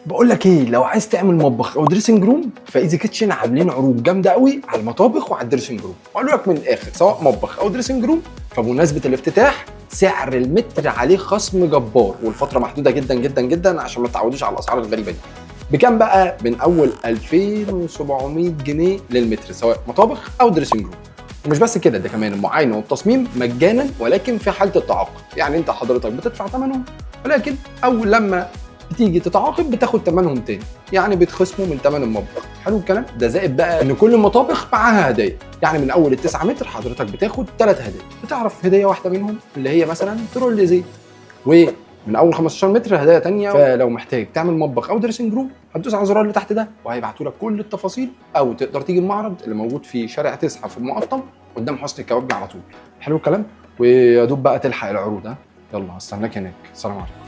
بقول لك ايه، لو عايز تعمل مطبخ او دريسنج روم فايزي كيتشن عاملين عروض جامده قوي على المطابخ وعلى الدريسنج روم. واقول لك من الاخر، سواء مطبخ او دريسنج روم فبمناسبه الافتتاح سعر المتر عليه خصم جبار، والفتره محدوده جدا جدا جدا عشان ما تعودوش على الاسعار الغريبه دي. بكام بقى؟ من اول 2700 جنيه للمتر، سواء مطابخ او دريسنج روم. ومش بس كده، ده كمان المعاينه والتصميم مجانا، ولكن في حاله التعاقد. يعني انت حضرتك بتدفع ثمنهم، ولكن اول لما بتيجي تتعاقد بتاخد ثمنهم تاني، يعني بيتخصموا من ثمن المطبخ. حلو الكلام ده. زائد بقى ان كل المطابخ معاها هدايا، يعني من اول ال9 متر حضرتك بتاخد 3 هدايا. بتعرف هديه واحده منهم اللي هي مثلا ترول زيت، ومن اول 15 متر هدايا تانية. فلو محتاج تعمل مطبخ او دريسنج روم هتدوس على الزرار اللي تحت ده وهيبعتوا لك كل التفاصيل، او تقدر تيجي المعرض اللي موجود في شارع 9 في المقطم قدام حسن الكبابجي على طول. حلو الكلام. ويا دوب بقى تلحق العروض. يلا هستناك هناك. سلام عليكم.